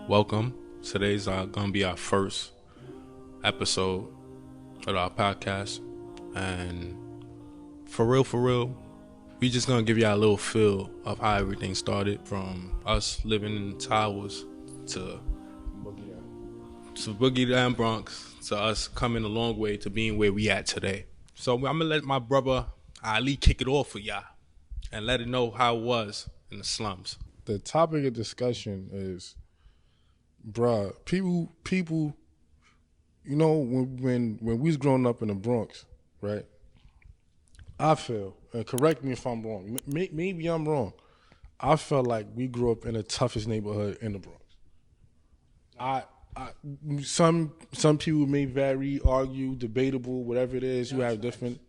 Welcome. Today's gonna be our first episode of our podcast, and for real, we just gonna give y'all a little feel of how everything started, from us living in the towers to Boogie Down Bronx, to us coming a long way to being where we at today. So I'm gonna let my brother Ali kick it off for y'all and let it know how it was in the slums. The topic of discussion is, bruh, people, you know, when we was growing up in the Bronx, right? I feel, and correct me if I'm wrong, maybe I'm wrong, I felt like we grew up in the toughest neighborhood in the Bronx. Some people may vary, argue, debatable, whatever it is. You have different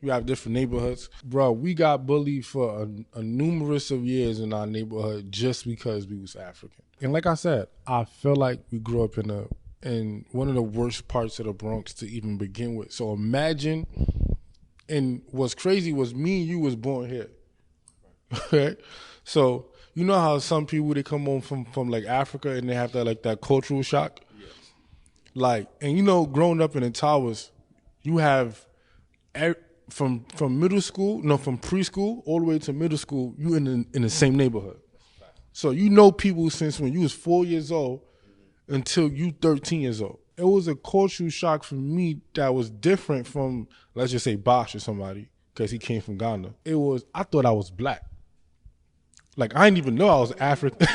neighborhoods, bro. We got bullied for a numerous of years in our neighborhood just because we was African. And like I said, I feel like we grew up in one of the worst parts of the Bronx to even begin with. So imagine, and what's crazy was me and you was born here, right? So you know how some people, they come home from like Africa and they have that cultural shock. Like, and you know, growing up in the towers, you have from middle school, from preschool all the way to middle school, you in the same neighborhood. So you know people since when you was 4 years old until you 13 years old. It was a cultural shock for me that was different from, let's just say, Bosch or somebody, because he came from Ghana. I thought I was black. Like, I didn't even know I was African.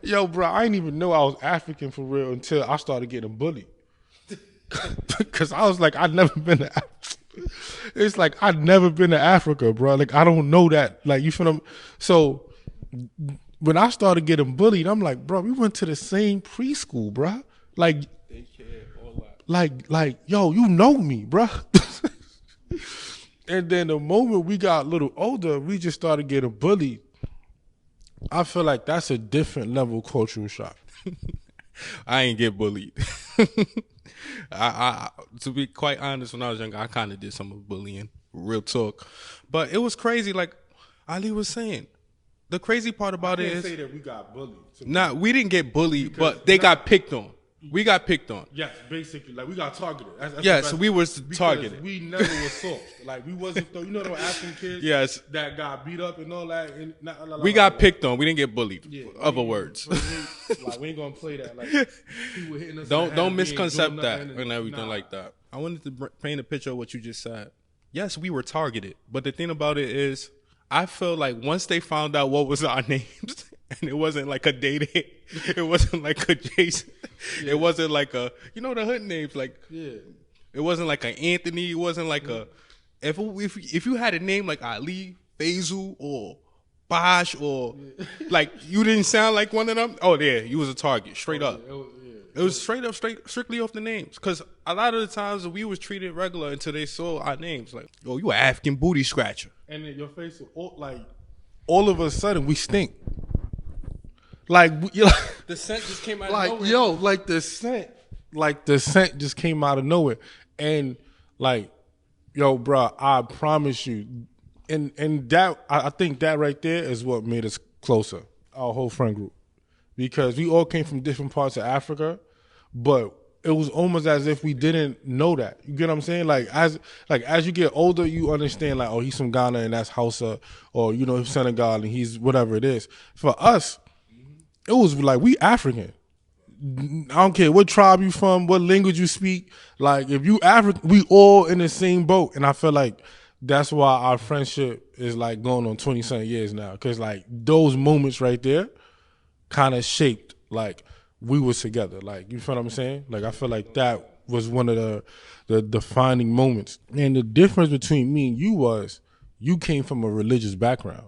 Yo, bro, I didn't even know I was African for real until I started getting bullied. Because I was like, I'd never been to Africa. It's like, I'd never been to Africa, bro. Like, I don't know that. Like, you feel me? So, when I started getting bullied, I'm like, bro, we went to the same preschool, bro. Like, yo, you know me, bro. And then the moment we got a little older, we just started getting bullied. I feel like that's a different level cultural shock. I ain't get bullied. I to be quite honest, when I was younger, I kind of did some of bullying, real talk. But it was crazy, like Ali was saying. The crazy part about it is, say that we got bullied. Nah, we didn't get bullied, but they got picked on. We got picked on. Yes, basically, like we got targeted. So we was targeted. We never was soft. Like we wasn't. You know those African kids. Yes. That got beat up and all that. And we got picked on. We didn't get bullied. Yeah, other words. Like we ain't gonna play that. Like people hitting us. Don't misconcept that and everything like that. I wanted to paint a picture of what you just said. Yes, we were targeted, but the thing about it is, I feel like once they found out what was our names, and it wasn't like a Day-Day, it wasn't like a Jason, it wasn't like a, you know, the hood names, like, it wasn't like a Anthony, it wasn't like a, if you had a name like Ali, Faisal, or Bosch, or like you didn't sound like one of them, oh yeah, you was a target, straight up. It was strictly off the names. Because a lot of the times we was treated regular until they saw our names. Like, oh, you an African booty scratcher. And then your face, all of a sudden, we stink. Like, the scent just came out of like, nowhere. yo, the scent just came out of nowhere. And, like, yo, bro, I promise you. And that, I think that right there is what made us closer, our whole friend group. Because we all came from different parts of Africa, but it was almost as if we didn't know that. You get what I'm saying? Like as you get older, you understand like, oh, he's from Ghana and that's Hausa, or you know, Senegal and he's whatever it is. For us, it was like we African. I don't care what tribe you from, what language you speak. Like if you African, we all in the same boat. And I feel like that's why our friendship is like going on 20-something years now. Cause like those moments right there kind of shaped like we was together. Like, you feel what I'm saying? Like, I feel like that was one of the defining moments. And the difference between me and you was you came from a religious background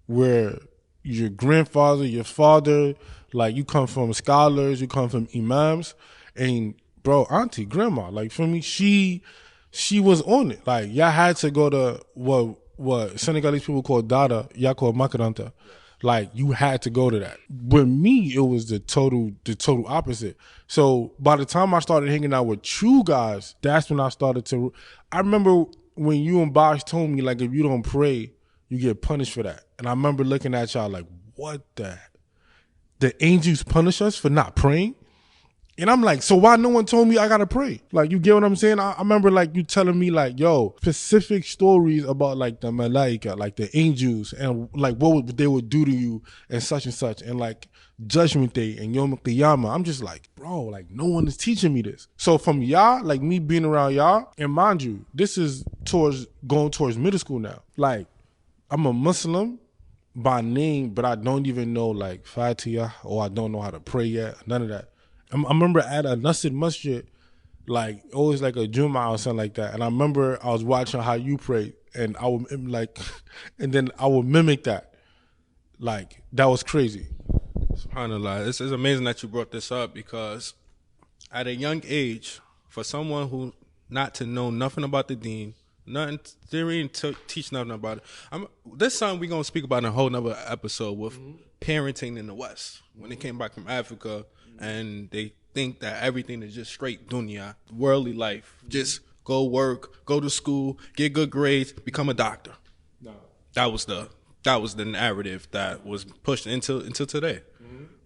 where your grandfather, your father, like you come from scholars, you come from imams, and bro, auntie, grandma, like for me, she was on it. Like, y'all had to go to what Senegalese people call dada, y'all call makaranta. Like, you had to go to that. With me, it was the total opposite. So by the time I started hanging out with you guys, that's when I started to. I remember when you and Bosch told me, like, if you don't pray, you get punished for that. And I remember looking at y'all like, what the? the angels punish us for not praying. And I'm like, so why no one told me I gotta pray? Like, you get what I'm saying? I remember like you telling me like, yo, specific stories about like the malaika, like the angels, and like they would do to you and such, and like Judgment Day and Yom Qiyamah. I'm just like, bro, like no one is teaching me this. So from y'all, like me being around y'all, and mind you, this is going towards middle school now. Like, I'm a Muslim by name, but I don't even know like Fatiha, or I don't know how to pray yet. None of that. I remember at a Nasrid Masjid, like always like a Jummah or something like that. And I remember I was watching how you prayed, and I would like, and then I would mimic that. Like, that was crazy. SubhanAllah. It's amazing that you brought this up, because at a young age, for someone who not to know nothing about the deen, nothing, they didn't teach nothing about it. This time we're going to speak about in a whole nother episode with parenting in the West. When they came back from Africa, and they think that everything is just straight dunya, worldly life. Just go work, go to school, get good grades, become a doctor. No. That was the narrative that was pushed into today.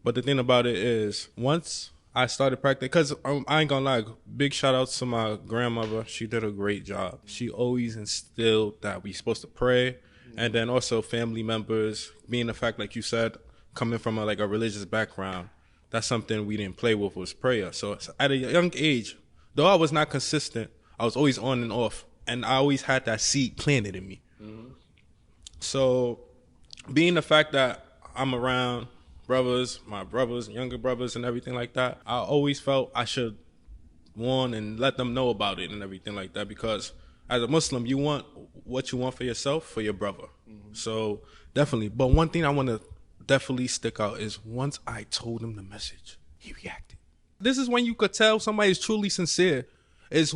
But the thing about it is, once I started practicing, because I ain't gonna lie, big shout out to my grandmother. She did a great job. She always instilled that we supposed to pray, and then also family members, being the fact, like you said, coming from a religious background, that's something we didn't play with, was prayer. So at a young age, though I was not consistent, I was always on and off, and I always had that seed planted in me. So being the fact that I'm around my brothers, younger brothers and everything like that, I always felt I should warn and let them know about it and everything like that, because as a Muslim, you want what you want for yourself, for your brother. So definitely. But one thing I want to definitely stick out is, once I told him the message, he reacted. This is when you could tell somebody is truly sincere, is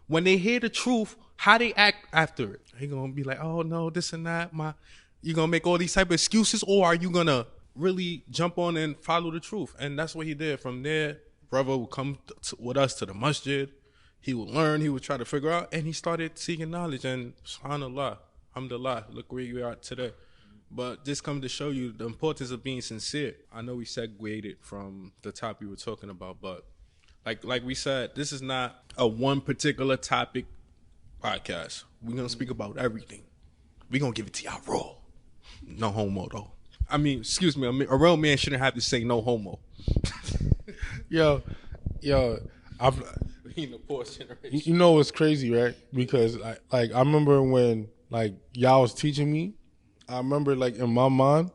when they hear the truth, how they act after it. They gonna be like, oh no, this and that, you gonna make all these type of excuses, or are you gonna really jump on and follow the truth? And that's what he did. From there, brother would come with us to the masjid. He would learn, he would try to figure out, and he started seeking knowledge. And subhanallah, alhamdulillah, look where you are today. But this comes to show you the importance of being sincere. I know we segued from the topic we were talking about, but like we said, this is not a one particular topic podcast. We're going to speak about everything. We're going to give it to y'all raw. No homo, though. I mean, excuse me, a real man shouldn't have to say no homo. Yo, I'm being a poor generation. You know what's crazy, right? Because I remember when like y'all was teaching me, I remember like in my mind,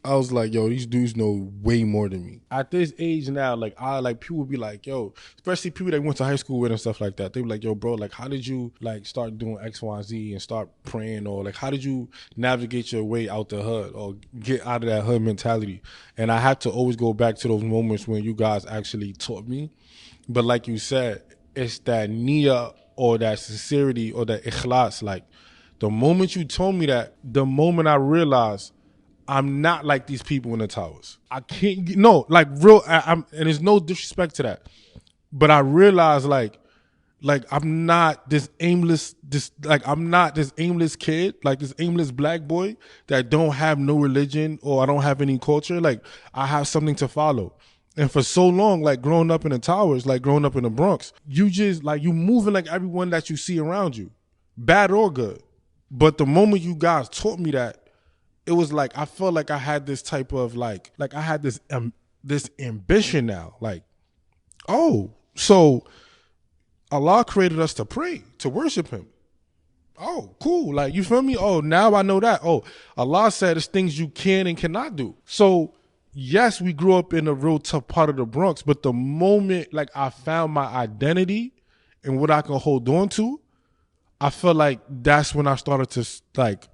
I was like, yo, these dudes know way more than me. At this age now, people would be like, yo, especially people that went to high school with and stuff like that. They be like, yo, bro, like, how did you like start doing X, Y, Z and start praying, or like, how did you navigate your way out the hood or get out of that hood mentality? And I had to always go back to those moments when you guys actually taught me. But like you said, it's that niyyah or that sincerity or that ikhlas. Like, the moment you told me that, the moment I realized I'm not like these people in the towers. I can't, no, like real, and there's no disrespect to that. But I realized like I'm not this aimless kid, like this aimless black boy that don't have no religion or I don't have any culture. Like, I have something to follow. And for so long, like growing up in the towers, like growing up in the Bronx, you just like, you moving like everyone that you see around you, bad or good. But the moment you guys taught me that, it was like I felt like I had this type of like I had this ambition now. Like, oh, so Allah created us to pray, to worship Him. Oh, cool. Like, you feel me? Oh, now I know that. Oh, Allah said there's things you can and cannot do. So yes, we grew up in a real tough part of the Bronx, but the moment like I found my identity and what I can hold on to, I felt like that's when I started to like,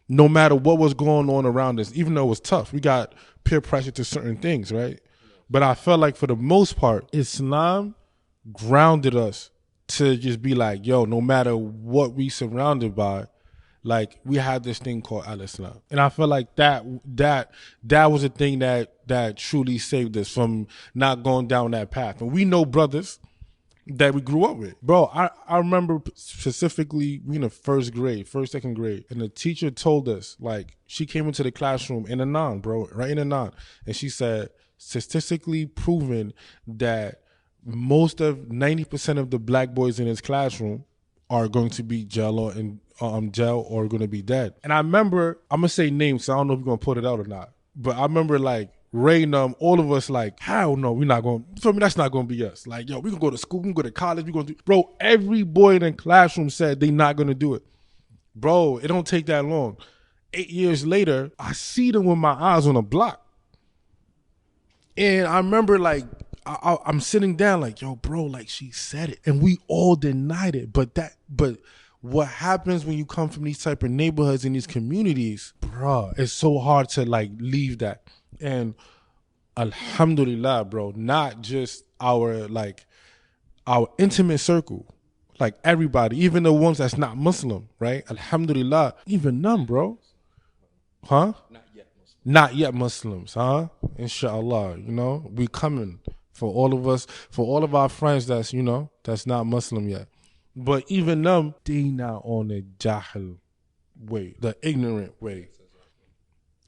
no matter what was going on around us, even though it was tough, we got peer pressure to certain things, right? But I felt like for the most part, Islam grounded us to just be like, yo, no matter what we surrounded by, like we had this thing called al-Islam. And I feel like that was a thing that truly saved us from not going down that path. And we know brothers that we grew up with. Bro, I remember specifically we in the first, second grade, and the teacher told us, like, she came into the classroom in a non, bro, right in a non, and she said, statistically proven that most of 90% of the black boys in his classroom are going to be jail or going to be dead. And I remember, I'm gonna say names, so I don't know if you're gonna put it out or not, but I remember like Ray and all of us like, hell no, we're not going. For me, that's not going to be us. Like, yo, we can go to school, we can go to college, we going to do. Bro, every boy in the classroom said they not going to do it. Bro, it don't take that long. 8 years later, I see them with my eyes on the block. And I remember like, I'm sitting down like, yo, bro, like she said it. And we all denied it. But what happens when you come from these type of neighborhoods in these communities, bro, it's so hard to like leave that. And alhamdulillah, bro, not just our intimate circle, like everybody, even the ones that's not Muslim, right? Alhamdulillah, even them, bro. Huh? Not yet Muslims, huh? Inshallah, we coming for all of us, for all of our friends that's not Muslim yet. But even them, they not on the jahil way, the ignorant way.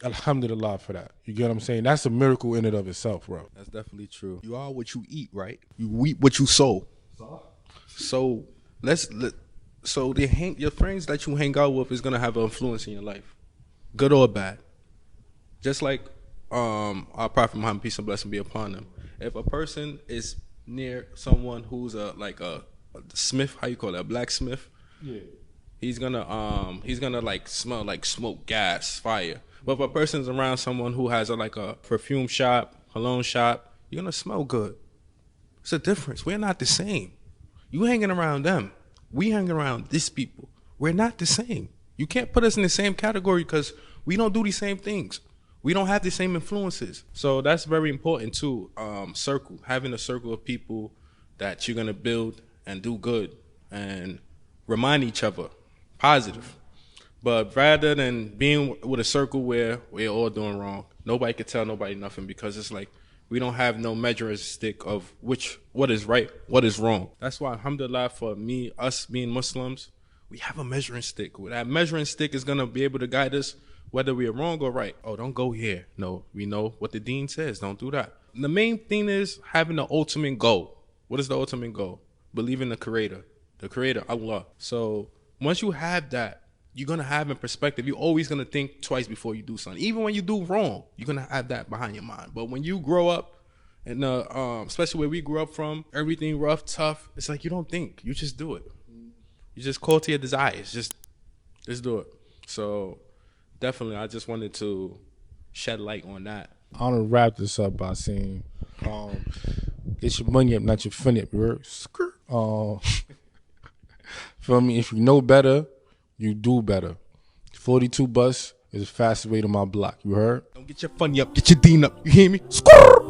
Alhamdulillah for that. You get what I'm saying? That's a miracle in and of itself, bro. That's definitely true. You are what you eat, right? You reap what you sow. So your friends that you hang out with is gonna have an influence in your life, good or bad. Just like our Prophet Muhammad, peace and blessing be upon him. If a person is near someone who's a smith, how you call that, a blacksmith? Yeah. He's gonna like smell like smoke, gas, fire. But if a person's around someone who has a perfume shop, cologne shop, you're gonna smell good. It's a difference. We're not the same. You hanging around them. We hang around these people. We're not the same. You can't put us in the same category because we don't do the same things. We don't have the same influences. So that's very important too. Having a circle of people that you're gonna build and do good and remind each other positive. But rather than being with a circle where we're all doing wrong, nobody can tell nobody nothing because it's like we don't have no measuring stick of what is right, what is wrong. That's why, alhamdulillah, for us being Muslims, we have a measuring stick. That measuring stick is going to be able to guide us whether we are wrong or right. Oh, don't go here. No, we know what the deen says. Don't do that. The main thing is having the ultimate goal. What is the ultimate goal? Believe in the Creator, Allah. So once you have that, you're going to have in perspective. You're always going to think twice before you do something. Even when you do wrong, you're going to have that behind your mind. But when you grow up, and especially where we grew up from, everything rough, tough, it's like you don't think. You just do it. You just call to your desires. Just do it. So definitely, I just wanted to shed light on that. I want to wrap this up by saying, get your money up, not your funny up. Feel me? If you know better, you do better. 42 bus is the fastest way to my block. You heard? Don't get your funny up, get your deen up. You hear me? Skrrr!